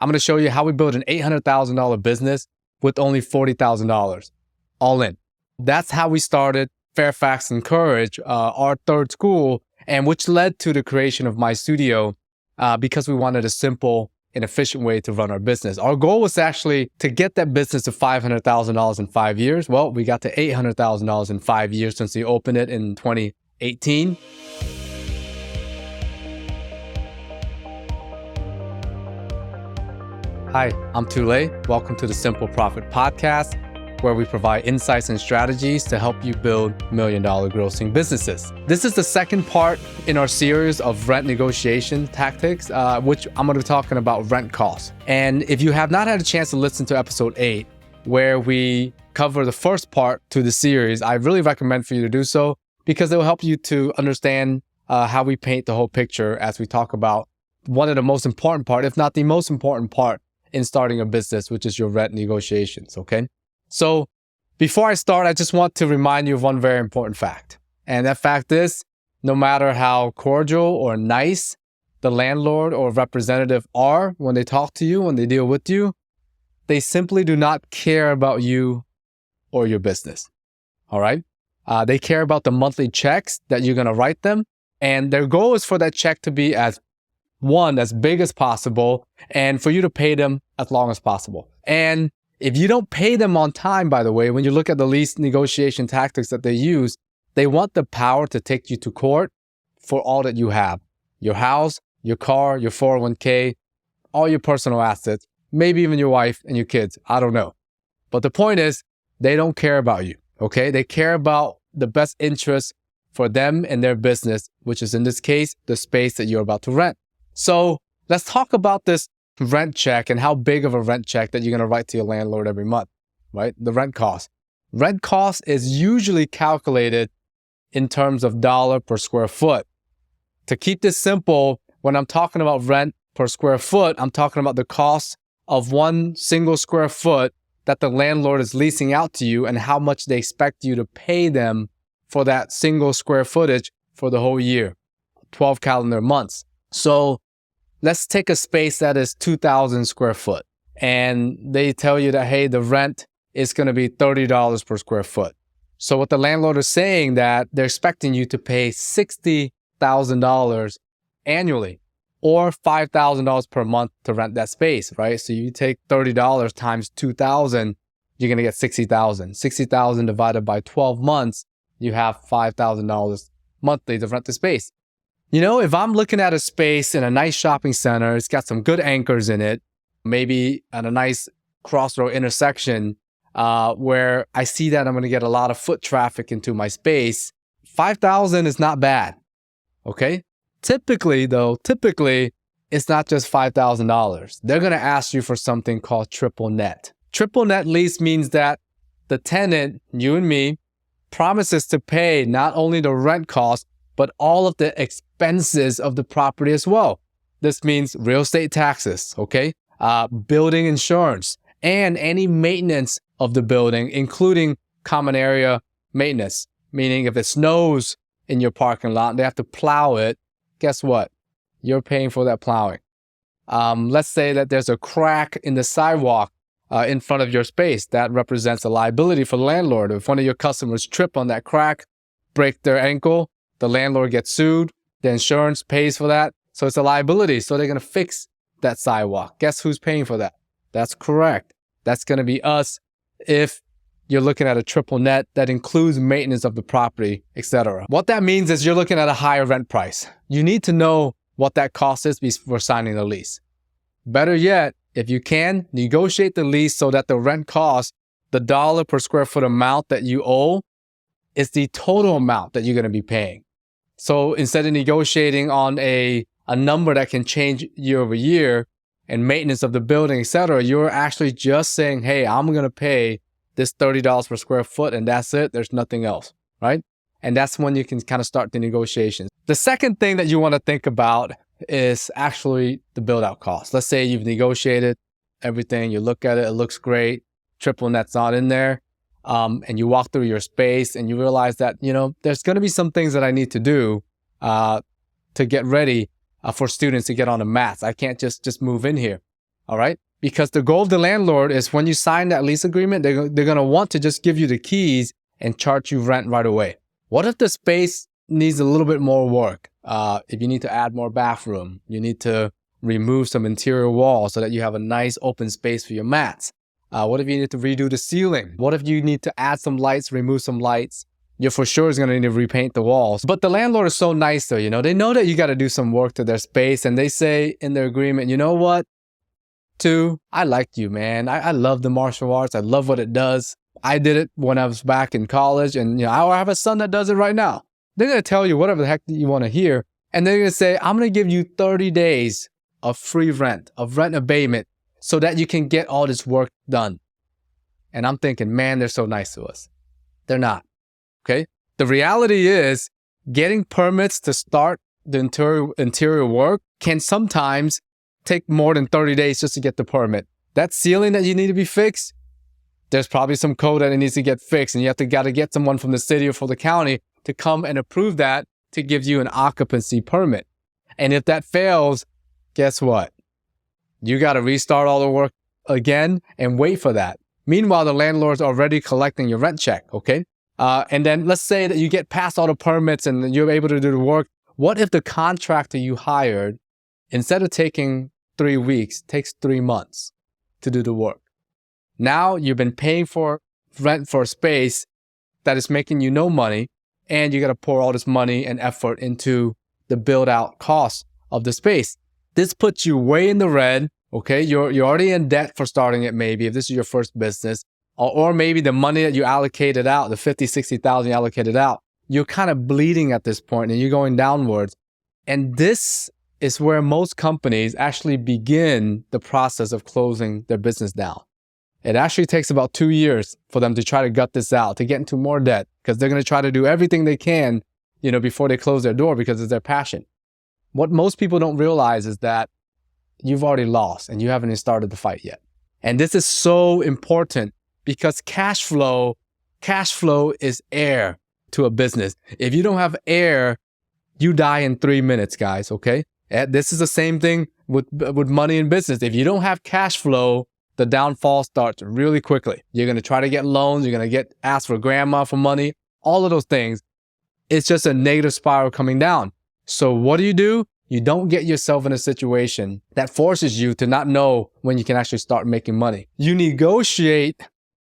I'm going to show you how we build an $800,000 business with only $40,000 all in. That's how we started Fairfax and Courage, our third school, and which led to the creation of my studio because we wanted a simple and efficient way to run our business. Our goal was actually to get that business to $500,000 in 5 years. Well, we got to $800,000 in 5 years since we opened it in 2018. Hi, I'm Tule. Welcome to the Simple Profit Podcast, where we provide insights and strategies to help you build million-dollar grossing businesses. This is the second part in our series of rent negotiation tactics, which I'm going to be talking about rent costs. And if you have not had a chance to listen to episode 8, where we cover the first part to the series, I really recommend for you to do so because it will help you to understand how we paint the whole picture as we talk about one of the most important part, if not the most important part, in starting a business, which is your rent negotiations, okay? So before I start, I just want to remind you of one very important fact. And that fact is, no matter how cordial or nice the landlord or representative are when they talk to you, when they deal with you, they simply do not care about you or your business, all right? They care about the monthly checks that you're gonna write them. And their goal is for that check to be as big as possible, and for you to pay them as long as possible. And if you don't pay them on time, by the way, when you look at the lease negotiation tactics that they use, they want the power to take you to court for all that you have. Your house, your car, your 401k, all your personal assets, maybe even your wife and your kids. I don't know. But the point is, they don't care about you, okay? They care about the best interest for them and their business, which is in this case, the space that you're about to rent. So let's talk about this rent check and how big of a rent check that you're going to write to your landlord every month, right? The rent cost. Rent cost is usually calculated in terms of dollar per square foot. To keep this simple, when I'm talking about rent per square foot, I'm talking about the cost of one single square foot that the landlord is leasing out to you and how much they expect you to pay them for that single square footage for the whole year, 12 calendar months. So let's take a space that is 2,000 square foot and they tell you that, hey, the rent is going to be $30 per square foot. So what the landlord is saying that they're expecting you to pay $60,000 annually or $5,000 per month to rent that space, right? So you take $30 times 2,000, you're going to get $60,000. $60,000 divided by 12 months, you have $5,000 monthly to rent the space. You know, if I'm looking at a space in a nice shopping center, it's got some good anchors in it, maybe at a nice crossroad intersection where I see that I'm going to get a lot of foot traffic into my space, $5,000 is not bad, okay? Typically, it's not just $5,000. They're going to ask you for something called triple net. Triple net lease means that the tenant, you and me, promises to pay not only the rent cost, but all of the expenses of the property as well. This means real estate taxes, okay? Building insurance, and any maintenance of the building, including common area maintenance. Meaning if it snows in your parking lot, they have to plow it. Guess what? You're paying for that plowing. Let's say that there's a crack in the sidewalk in front of your space. That represents a liability for the landlord. If one of your customers trip on that crack, break their ankle, the landlord gets sued, the insurance pays for that. So it's a liability. So they're going to fix that sidewalk. Guess who's paying for that? That's correct. That's going to be us if you're looking at a triple net that includes maintenance of the property, etc. What that means is you're looking at a higher rent price. You need to know what that cost is before signing the lease. Better yet, if you can, negotiate the lease so that the rent cost, the dollar per square foot amount that you owe, is the total amount that you're going to be paying. So instead of negotiating on a number that can change year over year and maintenance of the building, etc., you're actually just saying, hey, I'm going to pay this $30 per square foot and that's it. There's nothing else, right? And that's when you can kind of start the negotiations. The second thing that you want to think about is actually the build out cost. Let's say you've negotiated everything, you look at it, it looks great, triple net's not in there. And you walk through your space and you realize that, you know, there's going to be some things that I need to do to get ready for students to get on the mats. I can't just move in here. all right? Because the goal of the landlord is when you sign that lease agreement, they're going to want to just give you the keys and charge you rent right away. What if the space needs a little bit more work? If you need to add more bathroom, you need to remove some interior walls so that you have a nice open space for your mats. What if you need to redo the ceiling? What if you need to add some lights, remove some lights? You're for sure is going to need to repaint the walls. But the landlord is so nice though, they know that you got to do some work to their space, and they say in their agreement, you know what? I liked you, man. I love the martial arts. I love what it does. I did it when I was back in college, and I have a son that does it right now. They're going to tell you whatever the heck you want to hear, and they're going to say, I'm going to give you 30 days of free rent, of rent abatement, so that you can get all this work done. And I'm thinking, man, they're so nice to us. They're not, okay? The reality is getting permits to start the interior work can sometimes take more than 30 days just to get the permit. That ceiling that you need to be fixed, there's probably some code that it needs to get fixed, and you got to get someone from the city or from the county to come and approve that to give you an occupancy permit. And if that fails, guess what? You got to restart all the work again and wait for that. Meanwhile, the landlord's already collecting your rent check, okay? And then let's say that you get past all the permits and you're able to do the work. What if the contractor you hired, instead of taking 3 weeks, takes 3 months to do the work? Now you've been paying for rent for a space that is making you no money, and you got to pour all this money and effort into the build out cost of the space. This puts you way in the red, okay? You're already in debt for starting it, maybe, if this is your first business, or maybe the money that you allocated out, the $50,000-$60,000 you allocated out, you're kind of bleeding at this point and you're going downwards. And this is where most companies actually begin the process of closing their business down. It actually takes about 2 years for them to try to gut this out, to get into more debt, because they're going to try to do everything they can, before they close their door, because it's their passion. What most people don't realize is that you've already lost and you haven't even started the fight yet. And this is so important because cash flow is air to a business. If you don't have air, you die in 3 minutes, guys, okay? This is the same thing with money in business. If you don't have cash flow, the downfall starts really quickly. You're going to try to get loans. You're going to ask for grandma for money, all of those things. It's just a negative spiral coming down. So what do? You don't get yourself in a situation that forces you to not know when you can actually start making money. You negotiate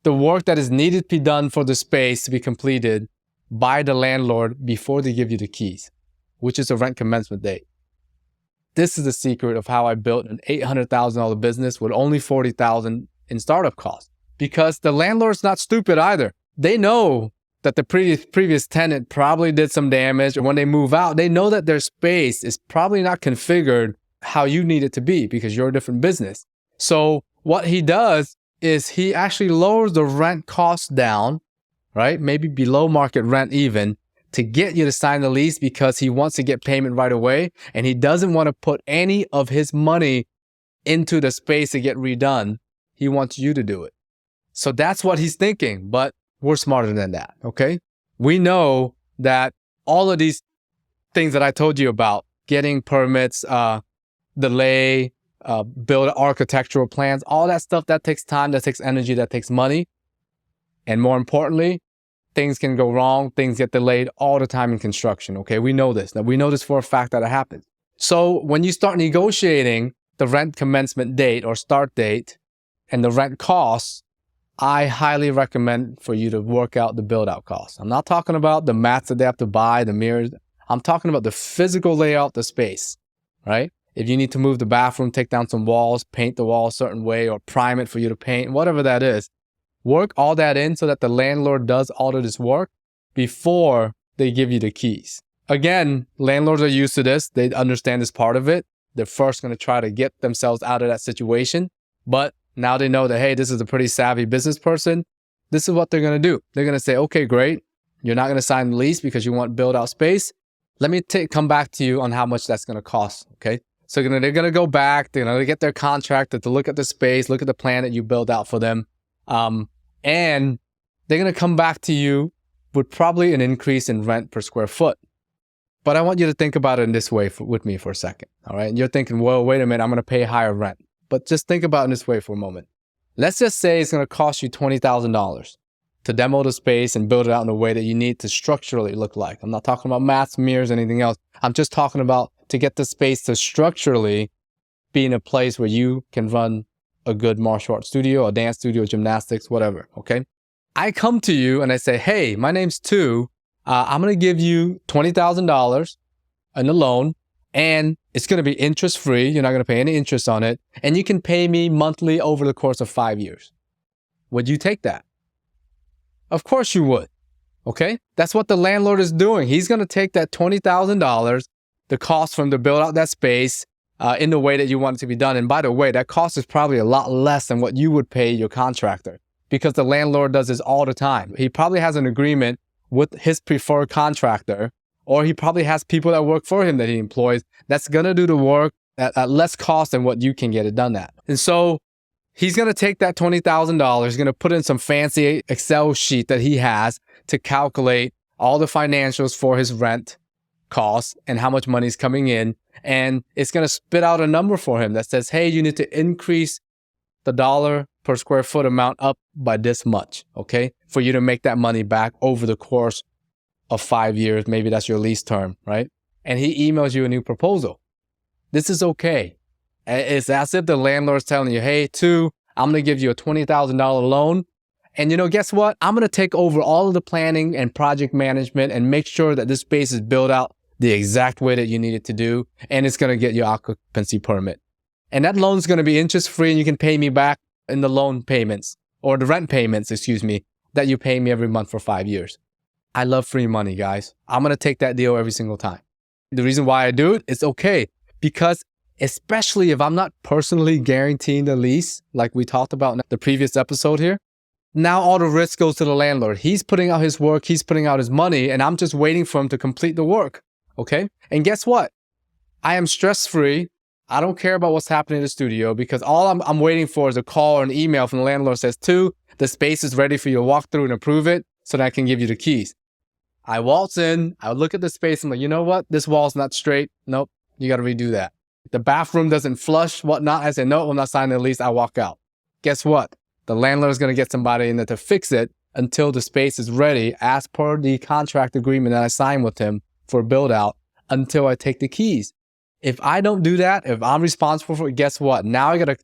the work that is needed to be done for the space to be completed by the landlord before they give you the keys, which is a rent commencement date. This is the secret of how I built an $800,000 business with only $40,000 in startup costs. Because the landlord's not stupid either. They know that the previous tenant probably did some damage, or when they move out, they know that their space is probably not configured how you need it to be because you're a different business. So what he does is he actually lowers the rent cost down, right? Maybe below market rent even, to get you to sign the lease because he wants to get payment right away, and he doesn't want to put any of his money into the space to get redone. He wants you to do it. So that's what he's thinking, but we're smarter than that, okay? We know that all of these things that I told you about, getting permits, delay, build architectural plans, all that stuff, that takes time, that takes energy, that takes money. And more importantly, things can go wrong, things get delayed all the time in construction, okay? We know this. Now, we know this for a fact that it happens. So when you start negotiating the rent commencement date or start date and the rent costs, I highly recommend for you to work out the build-out costs. I'm not talking about the mats that they have to buy, the mirrors. I'm talking about the physical layout of the space, right? If you need to move the bathroom, take down some walls, paint the wall a certain way, or prime it for you to paint, whatever that is, work all that in so that the landlord does all of this work before they give you the keys. Again, landlords are used to this. They understand this part of it. They're first going to try to get themselves out of that situation. But now they know that, hey, this is a pretty savvy business person. This is what they're going to do. They're going to say, okay, great. You're not going to sign the lease because you want build out space. Let me come back to you on how much that's going to cost, okay? So they're going to go back. They're going to get their contractor to look at the space, look at the plan that you build out for them. And they're going to come back to you with probably an increase in rent per square foot. But I want you to think about it in this way with me for a second, all right? And you're thinking, well, wait a minute, I'm going to pay higher rent. but just think about it in this way for a moment. Let's just say it's going to cost you $20,000 to demo the space and build it out in a way that you need to structurally look like. I'm not talking about mats, mirrors, anything else. I'm just talking about to get the space to structurally be in a place where you can run a good martial arts studio, a dance studio, gymnastics, whatever, okay? I come to you and I say, hey, my name's Tu. I'm going to give you $20,000 in a loan, and it's going to be interest-free. You're not going to pay any interest on it, and you can pay me monthly over the course of 5 years. Would you take that? Of course you would, okay? That's what the landlord is doing. He's going to take that $20,000, the cost from to build out that space, in the way that you want it to be done. And by the way, that cost is probably a lot less than what you would pay your contractor, because the landlord does this all the time. He probably has an agreement with his preferred contractor, or he probably has people that work for him that he employs that's going to do the work at less cost than what you can get it done at. And so he's going to take that $20,000, he's going to put in some fancy Excel sheet that he has to calculate all the financials for his rent costs and how much money is coming in. And it's going to spit out a number for him that says, hey, you need to increase the dollar per square foot amount up by this much, okay? For you to make that money back over the course of 5 years. Maybe that's your lease term, right? And he emails you a new proposal. This is okay. It's as if the landlord's telling you, hey, Tu, I'm going to give you a $20,000 loan. And guess what? I'm going to take over all of the planning and project management and make sure that this space is built out the exact way that you need it to do. And it's going to get your occupancy permit. And that loan is going to be interest-free, and you can pay me back in the loan payments, or the rent payments, that you pay me every month for 5 years. I love free money, guys. I'm going to take that deal every single time. The reason why I do it, it's okay. Because especially if I'm not personally guaranteeing the lease, like we talked about in the previous episode here, now all the risk goes to the landlord. He's putting out his work, he's putting out his money, and I'm just waiting for him to complete the work, okay? And guess what? I am stress-free. I don't care about what's happening in the studio, because all I'm waiting for is a call or an email from the landlord that says, Tu, the space is ready for you to walk through and approve it so that I can give you the keys. I waltz in, I look at the space, I'm like, you know what? This wall's not straight. Nope, you got to redo that. The bathroom doesn't flush, whatnot. I say, no, I'm not signing the lease. I walk out. Guess what? The landlord is going to get somebody in there to fix it until the space is ready as per the contract agreement that I signed with him for build out, until I take the keys. If I don't do that, if I'm responsible for it, guess what? Now I got to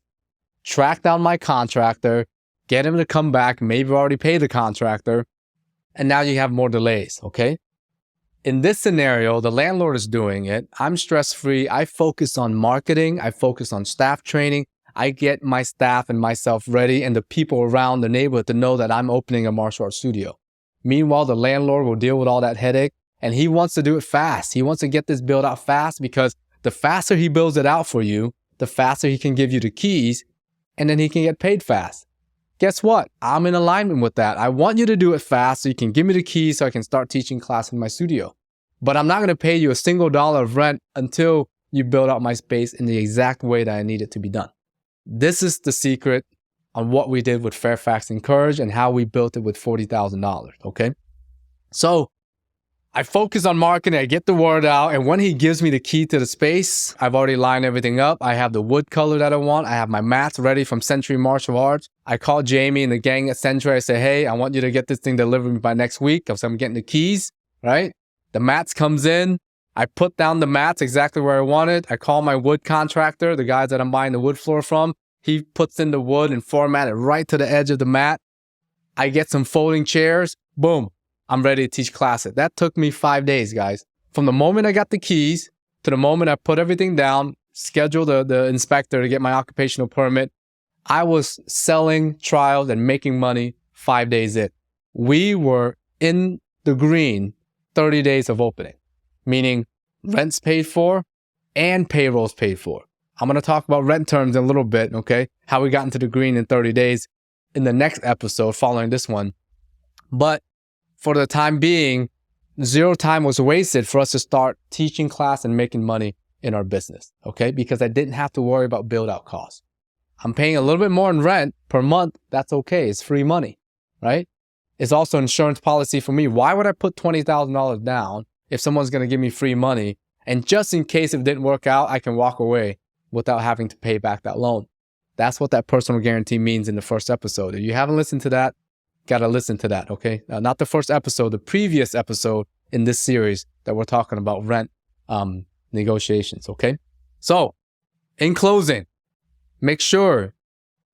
track down my contractor, get him to come back, maybe already pay the contractor, and now you have more delays, okay? In this scenario, the landlord is doing it. I'm stress-free. I focus on marketing. I focus on staff training. I get my staff and myself ready and the people around the neighborhood to know that I'm opening a martial arts studio. Meanwhile, the landlord will deal with all that headache, and he wants to do it fast. He wants to get this built out fast, because the faster he builds it out for you, the faster he can give you the keys, and then he can get paid fast. Guess what? I'm in alignment with that. I want you to do it fast so you can give me the keys so I can start teaching class in my studio. But I'm not going to pay you a single dollar of rent until you build out my space in the exact way that I need it to be done. This is the secret on what we did with Fairfax and Courage and how we built it with $40,000, okay? So I focus on marketing, I get the word out, and when he gives me the key to the space, I've already lined everything up. I have the wood color that I want. I have my mats ready from Century Martial Arts. I call Jamie and the gang at Century. I say, hey, I want you to get this thing delivered by next week, because I'm getting the keys, right? The mats comes in. I put down the mats exactly where I want it. I call my wood contractor, the guys that I'm buying the wood floor from. He puts in the wood and format it right to the edge of the mat. I get some folding chairs. Boom. I'm ready to teach classes. That took me 5 days, guys. From the moment I got the keys to the moment I put everything down, scheduled the inspector to get my occupational permit, I was selling trials and making money 5 days in. We were in the green 30 days of opening, meaning rent's paid for and payroll's paid for. I'm going to talk about rent terms in a little bit, okay? How we got into the green in 30 days in the next episode following this one. But for the time being, zero time was wasted for us to start teaching class and making money in our business, okay? Because I didn't have to worry about build-out costs. I'm paying a little bit more in rent per month. That's okay. It's free money, right? It's also an insurance policy for me. Why would I put $20,000 down if someone's going to give me free money? And just in case it didn't work out, I can walk away without having to pay back that loan. That's what that personal guarantee means in the first episode. If you haven't listened to that, got to listen to that, okay? Not the first episode, the previous episode in this series that we're talking about rent negotiations, okay? So, in closing, make sure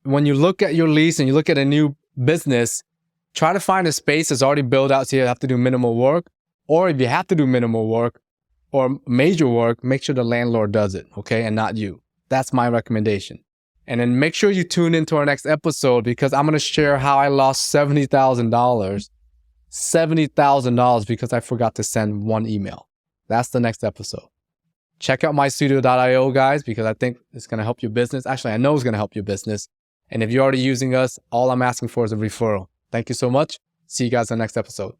when you look at your lease and you look at a new business, try to find a space that's already built out so you have to do minimal work. Or if you have to do minimal work or major work, make sure the landlord does it, okay? And not you. That's my recommendation. And then make sure you tune into our next episode because I'm going to share how I lost $70,000. $70,000 because I forgot to send one email. That's the next episode. Check out mystudio.io, guys, because I think it's going to help your business. Actually, I know it's going to help your business. And if you're already using us, all I'm asking for is a referral. Thank you so much. See you guys in the next episode.